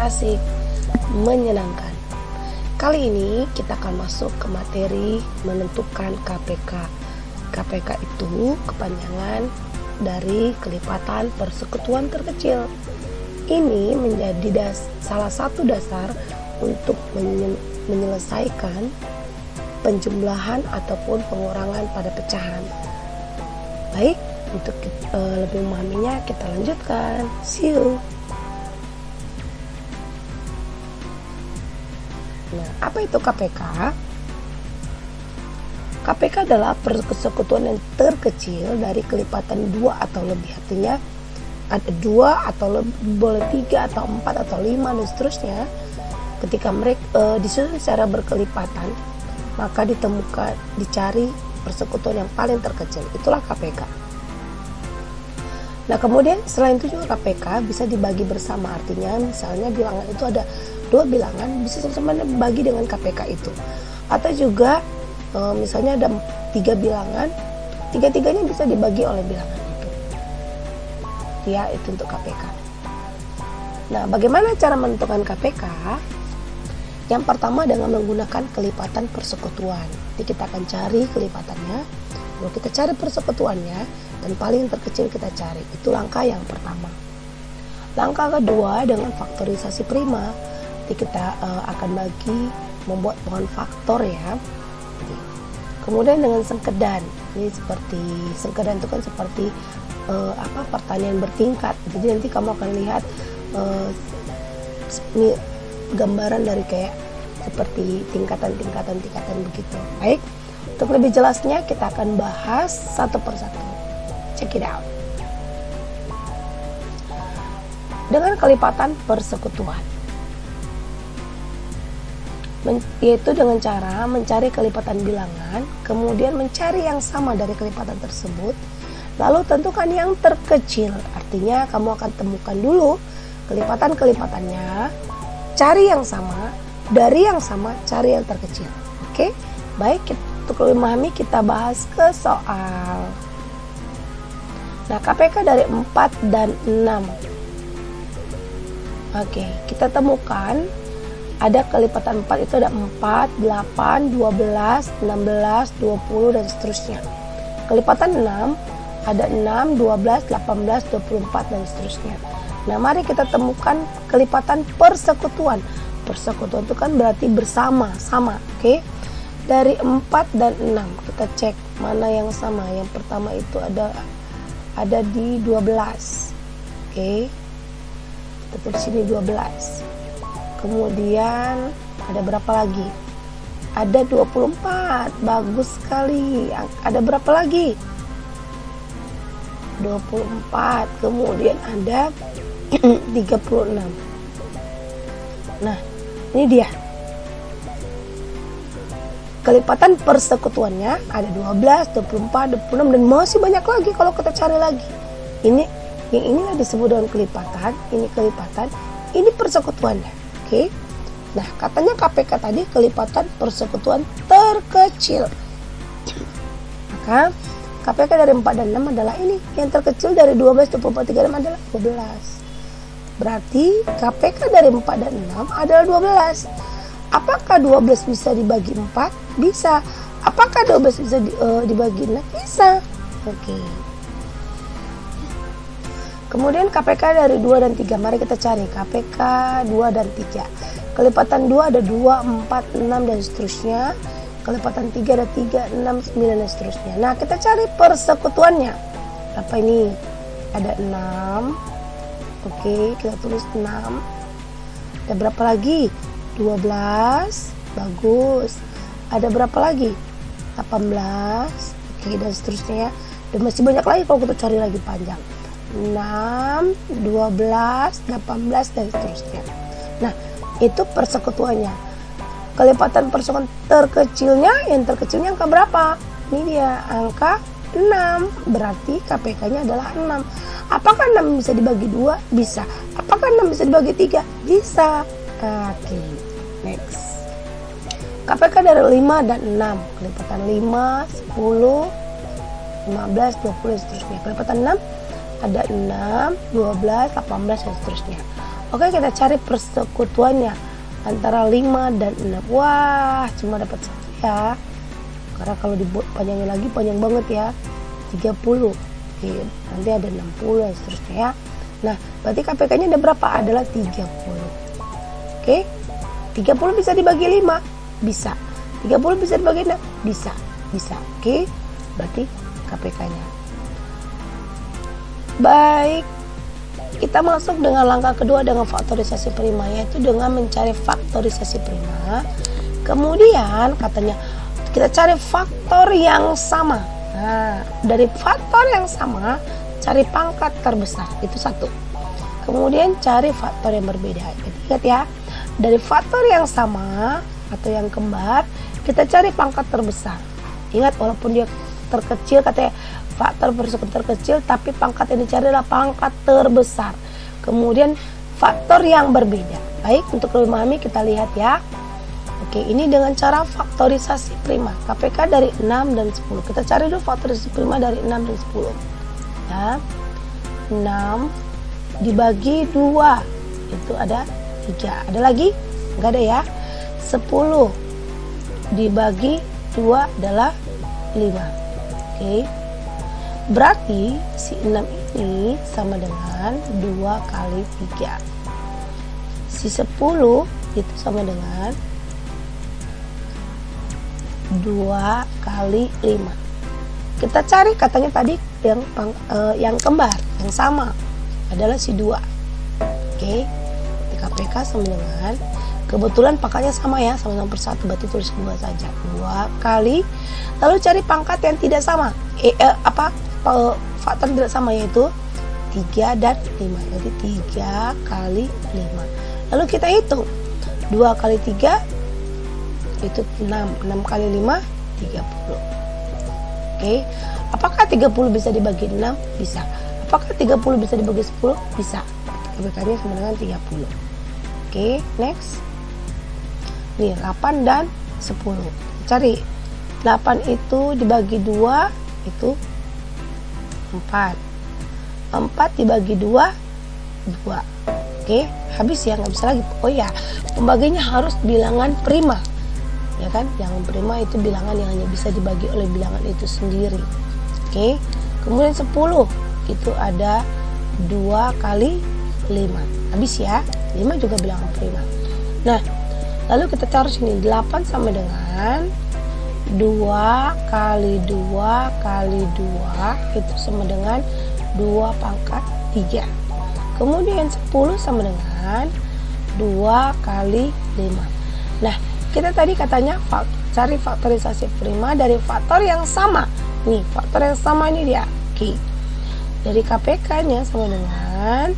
asik, menyenangkan. Kali ini kita akan masuk ke materi menentukan KPK. KPK itu kepanjangan dari kelipatan persekutuan terkecil. Ini menjadi salah satu dasar untuk menyelesaikan penjumlahan ataupun pengurangan pada pecahan. Baik, untuk lebih memahaminya kita lanjutkan. See you. Nah, apa itu KPK? KPK adalah persekutuan yang terkecil dari kelipatan 2 atau lebih. Artinya ada 2 atau lebih, boleh 3 atau 4 atau 5 dan seterusnya. Ketika mereka disusun secara berkelipatan, maka dicari persekutuan yang paling terkecil. Itulah KPK. Nah, kemudian selain itu juga KPK bisa dibagi bersama. Artinya misalnya bilangan itu ada 2 bilangan, bisa sama-sama dibagi dengan KPK itu. Atau juga misalnya ada 3 bilangan, 3-tiganya bisa dibagi oleh bilangan itu. Ya, itu untuk KPK. Nah, bagaimana cara menentukan KPK? Yang pertama dengan menggunakan kelipatan persekutuan. Jadi kita akan cari kelipatannya, lalu kita cari persekutuannya, dan paling terkecil kita cari. Itu langkah yang pertama. Langkah kedua dengan faktorisasi prima. Jadi kita akan membuat pohon faktor ya. Kemudian dengan sengkedan. Jadi seperti sengkedan itu kan seperti pertanyaan bertingkat. Jadi nanti kamu akan lihat gambaran dari kayak seperti tingkatan begitu. Baik, untuk lebih jelasnya kita akan bahas satu persatu. Check it out. Dengan kelipatan persekutuan, yaitu dengan cara mencari kelipatan bilangan, kemudian mencari yang sama dari kelipatan tersebut, lalu tentukan yang terkecil. Artinya kamu akan temukan dulu kelipatan-kelipatannya, cari yang sama, dari yang sama cari yang terkecil. Oke, baik, untuk lebih memahami kita bahas ke soal. Nah, KPK dari 4 dan 6. Oke, kita temukan ada kelipatan 4 itu ada 4, 8, 12, 16, 20 dan seterusnya. Kelipatan 6 ada 6, 12, 18, 24 dan seterusnya. Nah, mari kita temukan kelipatan persekutuan. Persekutuan itu kan berarti bersama, sama, oke? Dari 4 dan 6 kita cek mana yang sama. Yang pertama itu ada di 12. Oke. Kita tulis sini 12. Kemudian ada berapa lagi? Ada 24. Bagus sekali. Ada berapa lagi? 24. Kemudian ada 36. Nah, ini dia. Kelipatan persekutuannya ada 12, 24, 26 dan masih banyak lagi kalau kita cari lagi. Yang inilah disebut dengan kelipatan, ini kelipatan, ini persekutuannya. Oke. Nah, katanya KPK tadi kelipatan persekutuan terkecil. Maka KPK dari 4 dan 6 adalah ini. Yang terkecil dari 12, 24, 36 adalah 12. Berarti KPK dari 4 dan 6 adalah 12. Apakah 12 bisa dibagi 4? Bisa. Apakah 12 bisa dibagi 6? Bisa. Oke. Kemudian KPK dari 2 dan 3. Mari kita cari KPK 2 dan 3. Kelipatan 2 ada 2, 4, 6 dan seterusnya. Kelipatan 3 ada 3, 6, 9 dan seterusnya. Nah, kita cari persekutuannya. Apa ini? Ada 6. Oke, kita tulis 6. Ada berapa lagi? 12. Bagus. Ada berapa lagi? 18. Oke, dan seterusnya ya. Dan masih banyak lagi kalau kita cari lagi panjang. 6, 12, 18 dan seterusnya. Nah, itu persekutuannya. Kelipatan persekutuan terkecilnya, yang terkecilnya angka berapa? Ini dia, angka 6. Berarti KPK-nya adalah 6. Apakah 6 bisa dibagi 2? Bisa. Apakah 6 bisa dibagi 3? Bisa. Oke, next. KPK dari 5 dan 6. Kelipatan 5, 10, 15, 20 dan seterusnya. Kelipatan 6 ada 6, 12, 18 dan seterusnya. Oke, kita cari persekutuannya antara 5 dan 6. Wah, cuma dapat 1 ya. Karena kalau dibuat panjangnya lagi panjang banget ya. 30. Oke, nanti ada 60 dan seterusnya ya. Nah, berarti KPK-nya ada berapa? Adalah 30. Oke. 30 bisa dibagi 5? Bisa. 30 bisa dibagi 6? Bisa. Bisa. Oke. Berarti KPK-nya. Baik. Kita masuk dengan langkah kedua dengan faktorisasi prima, yaitu dengan mencari faktorisasi prima. Kemudian katanya kita cari faktor yang sama. Nah, dari faktor yang sama cari pangkat terbesar, itu 1. Kemudian cari faktor yang berbeda. Jadi ingat ya, dari faktor yang sama atau yang kembar kita cari pangkat terbesar. Ingat, walaupun dia terkecil, katanya faktor persekutuan terkecil, tapi pangkat yang dicari adalah pangkat terbesar. Kemudian faktor yang berbeda. Baik, untuk lebih memahami kita lihat ya. Oke, ini dengan cara faktorisasi prima. KPK dari 6 dan 10. Kita cari dulu faktorisasi prima dari 6 dan 10. Ya. 6 dibagi 2 itu ada 3. Ada lagi? Enggak ada ya. 10 dibagi 2 adalah 5. Oke. Berarti si 6 ini sama dengan 2 kali 3. Si 10 itu sama dengan 2 kali 5. Kita cari katanya tadi yang kembar, yang sama adalah si 2. Oke. KPK sama dengan, kebetulan pangkatnya sama ya, sama-sama per 1, berarti tulis 2 saja. 2 kali, lalu cari pangkat yang tidak sama. Faktor tidak sama, yaitu 3 dan 5. Jadi 3 kali 5. Lalu kita hitung 2 kali 3 itu 6. 6 kali 5 30. Oke. Apakah 30 bisa dibagi 6? Bisa. Apakah 30 bisa dibagi 10? Bisa. KPK-nya sama dengan 30. Oke, next. Nih, 8 dan 10. Cari. 8 itu dibagi 2 itu 4. 4 dibagi 2 2. Oke, habis ya, nggak bisa lagi. Oh ya, pembagiannya harus bilangan prima. Ya kan? Bilangan prima itu bilangan yang hanya bisa dibagi oleh bilangan itu sendiri. Oke. Kemudian 10 itu ada 2 kali 5. Habis ya. 5 juga bilangan prima. Nah, lalu kita taruh sini 8 sama dengan 2 kali 2 kali 2 itu sama dengan 2 pangkat 3. Kemudian 10 sama dengan 2 kali 5. Nah, kita tadi katanya cari faktorisasi prima dari faktor yang sama. Nih, faktor yang sama ini dia. Oke. Dari KPK-nya sama dengan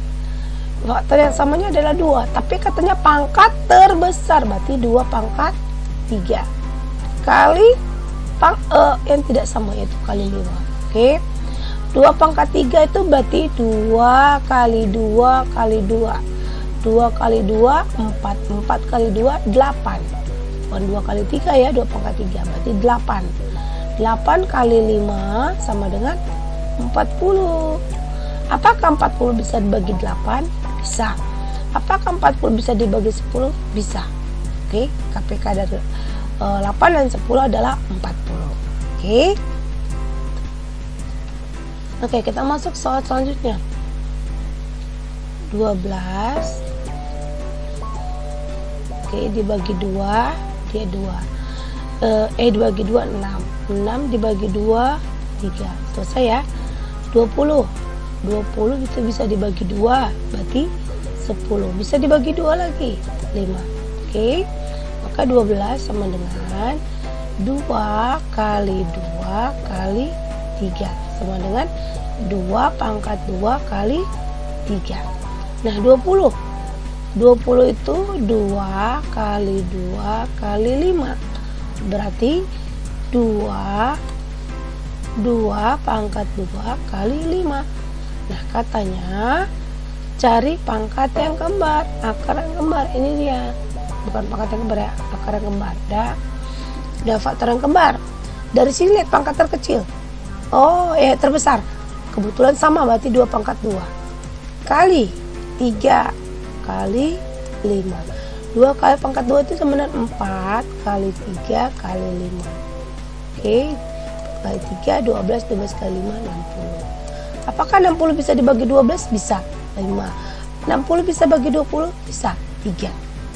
faktor yang samanya adalah 2, tapi katanya pangkat terbesar, berarti 2 pangkat 3 kali yang tidak sama, yaitu kali 5. Oke. 2 pangkat 3 itu berarti 2 kali 2 kali 2. 2 kali 2 4. 4 kali 2 8. Bukan 2 kali 3 ya, 2 pangkat 3 berarti 8. 8 kali 5 sama dengan 40. Apakah 40 bisa dibagi 8? Bisa. Apakah 40 bisa dibagi 10? Bisa. Oke, KPK dari 8 dan 10 adalah 40. Oke, kita masuk soal selanjutnya. 12. Oke, dibagi 2 dia 2. Dibagi 2 6. 6 dibagi 2 3. Selesai ya. 20 itu bisa dibagi 2, berarti 10. Bisa dibagi 2 lagi, 5. Oke. Maka 12 sama dengan 2 kali 2 kali 3 sama dengan 2 pangkat 2 kali 3. Nah, 20 itu 2 kali 2 kali 5. Berarti 2 pangkat 2 kali 5. Nah, katanya cari pangkat yang kembar, akar yang kembar. Ini dia. Bukan pangkat yang kembar ya, akar yang kembar. Ada faktor yang kembar. Dari sini lihat pangkat terkecil. Oh, terbesar. Kebetulan sama, berarti 2 pangkat 2 kali 3 kali 5. 2 kali pangkat 2 itu sama dengan 4 kali 3 kali 5. Oke, 4 kali 3, 12, 12 kali 5, 60. Apakah 60 bisa dibagi 12? Bisa, 5. 60 bisa bagi 20? Bisa, 3.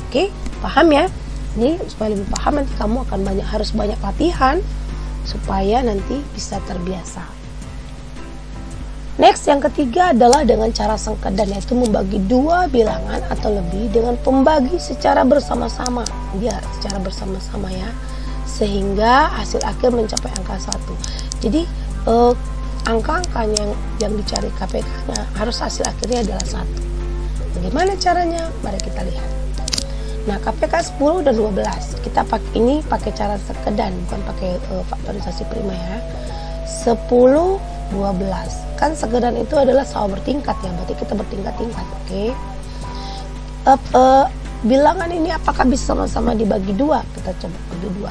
Oke, paham ya? Ini supaya lebih paham, nanti kamu akan harus banyak latihan supaya nanti bisa terbiasa. Next, yang ketiga adalah dengan cara sengkedan, yaitu membagi dua bilangan atau lebih dengan pembagi secara bersama-sama. Dia secara bersama-sama ya, sehingga hasil akhir mencapai angka 1. Jadi angka-angkanya yang dicari KPK-nya harus hasil akhirnya adalah 1. Bagaimana caranya? Mari kita lihat. Nah, KPK 10 dan 12 kita pakai cara sengkedan, bukan pakai faktorisasi prima ya. 10, 12 kan sengkedan itu adalah sama bertingkat ya, berarti kita bertingkat-tingkat. Oke. Bilangan ini apakah bisa sama-sama dibagi 2? Kita coba bagi 2.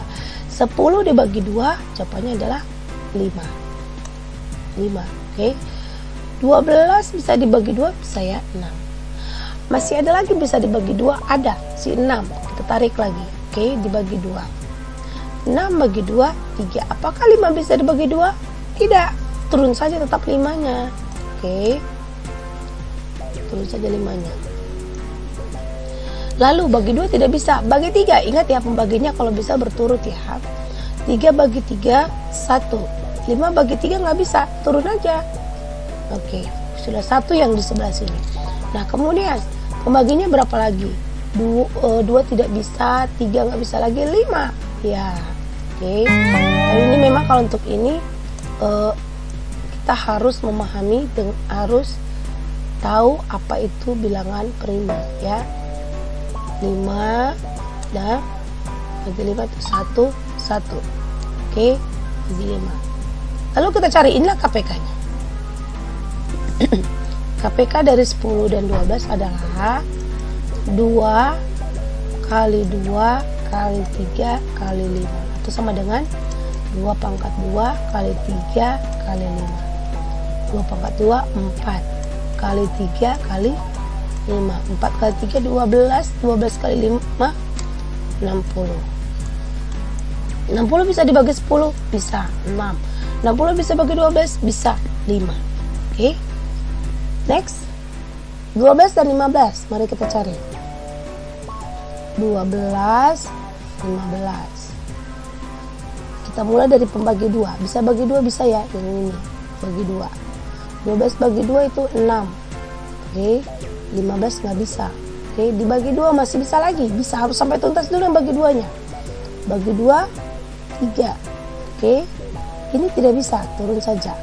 10 dibagi 2 jawabannya adalah 5. Oke. 12 bisa dibagi 2, bisa ya, 6. Masih ada lagi bisa dibagi 2, ada si 6. Kita tarik lagi. Oke, dibagi 2. 6 bagi 2, 3. Apakah 5 bisa dibagi 2? Tidak. Turun saja tetap 5-nya. Oke. Turun saja 5-nya. Lalu bagi 2 tidak bisa. Bagi 3. Ingat ya, pembaginya kalau bisa berturut ya. 3 bagi 3, 1. 5 bagi 3 nggak bisa. Turun aja. Oke. Sudah 1 yang di sebelah sini. Nah, kemudian pembaginya berapa lagi? 2 tidak bisa, 3 nggak bisa lagi, 5 ya. Oke. Nah, ini memang kalau untuk ini kita harus memahami dan harus tahu apa itu bilangan prima ya. 5 dan bagi 5 itu 1, 1. Oke, bagi 5. Lalu kita cari, inilah KPK-nya. KPK dari 10 dan 12 adalah 2 kali 2 kali 3 kali 5, atau sama dengan 2 pangkat 2 kali 3 kali 5. 2 pangkat 2, 4 kali 3 kali 5. 4 kali 3, 12. 12 kali 5, 60. 60 bisa dibagi 10? Bisa, 6. 60 bisa bagi 12? Bisa, 5. Oke. Next, 12 dan 15. Mari kita cari. 12, 15. Kita mulai dari pembagi 2. Bisa bagi 2, bisa ya. Yang ini, bagi 2. 12 bagi 2 itu 6. Oke, 15 nggak bisa. Oke, dibagi 2 masih bisa lagi. Bisa, harus sampai tuntas dulu yang bagi 2-nya. Bagi 2, 3. Oke, ini tidak bisa, turun saja.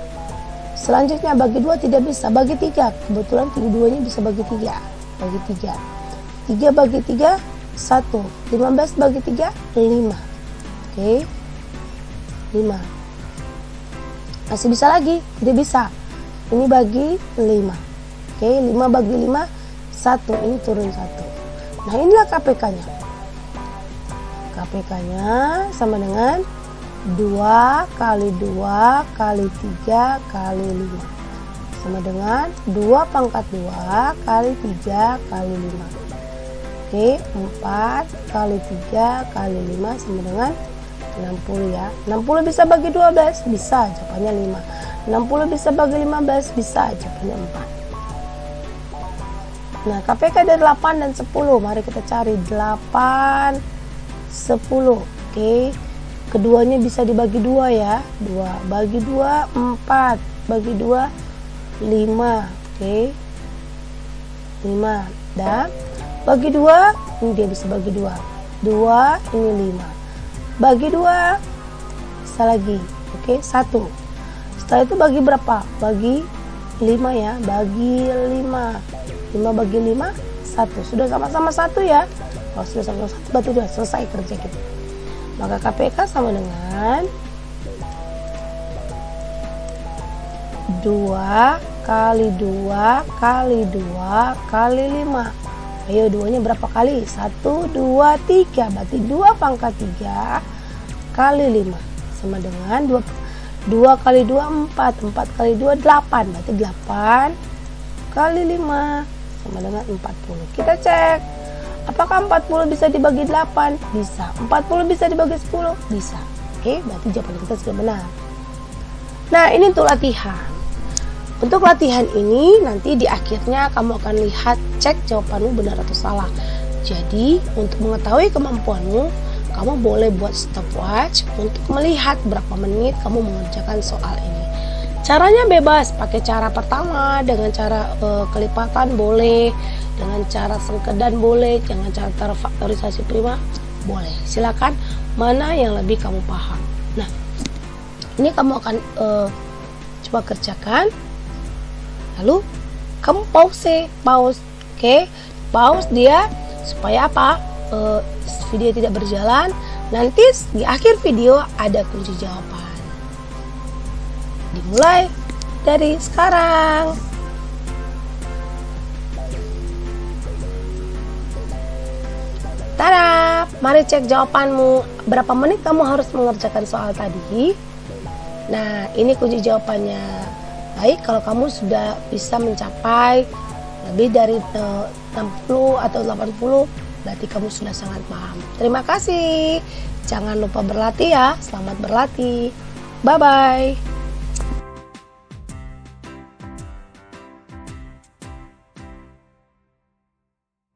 Selanjutnya bagi 2 tidak bisa, bagi 3. Kebetulan 2-nya bisa bagi 3. Bagi 3. 3 bagi 3, 1. 15 bagi 3, 5. Oke. 5. Masih bisa lagi? Tidak bisa. Ini bagi 5. Oke, 5 bagi 5, 1. Ini turun 1. Nah, inilah KPK-nya. KPK-nya sama dengan 2 kali 2 kali 3 kali 5, sama dengan 2 pangkat 2 kali 3 kali 5. Oke, 4 kali 3 kali 5 sama dengan 60 ya. 60 bisa bagi 12? Bisa, jawabannya 5. 60 bisa bagi 15? Bisa, jawabannya 4. Nah, KPK dari 8 dan 10. Mari kita cari 8, 10. Oke. Keduanya bisa dibagi 2 ya. 2 bagi 2, 4 bagi 2, 5. Oke. 5. Dan bagi 2, ini dia bisa bagi 2. 2, ini 5. Bagi 2, bisa lagi. Oke, 1. Setelah itu bagi berapa? Bagi 5 ya. Bagi 5. 5 bagi 5, 1. Sudah sama-sama 1 ya. Kalau sudah sama-sama 1, berarti sudah selesai kerja kita. Maka KPK sama dengan 2 kali 2 kali 2 kali 5. Ayo, 2-nya berapa kali? 1, 2, 3. Berarti 2 pangkat 3 kali 5. Sama dengan 2 kali 2, 4. 4 kali 2, 8. Berarti 8 kali 5. sama dengan 40. Kita cek, apakah 40 bisa dibagi 8? Bisa. 40 bisa dibagi 10? Bisa. Oke, berarti jawaban kita sudah benar. Nah, ini untuk latihan. Untuk latihan ini nanti di akhirnya kamu akan lihat cek jawabanmu benar atau salah. Jadi, untuk mengetahui kemampuanmu, kamu boleh buat stopwatch untuk melihat berapa menit kamu mengerjakan soal ini. Caranya bebas, pakai cara pertama dengan cara kelipatan boleh, dengan cara sengkedan boleh, dengan cara faktorisasi prima boleh. Silakan mana yang lebih kamu paham. Nah, ini kamu akan coba kerjakan. Lalu kamu pause, oke? Pause dia supaya apa? Video tidak berjalan. Nanti di akhir video ada kunci jawaban. Dimulai dari sekarang. Tada! Mari cek jawabanmu. Berapa menit kamu harus mengerjakan soal tadi? Nah, ini kunci jawabannya. Baik, kalau kamu sudah bisa mencapai lebih dari 60 atau 80, berarti kamu sudah sangat paham. Terima kasih. Jangan lupa berlatih ya. Selamat berlatih. Bye-bye.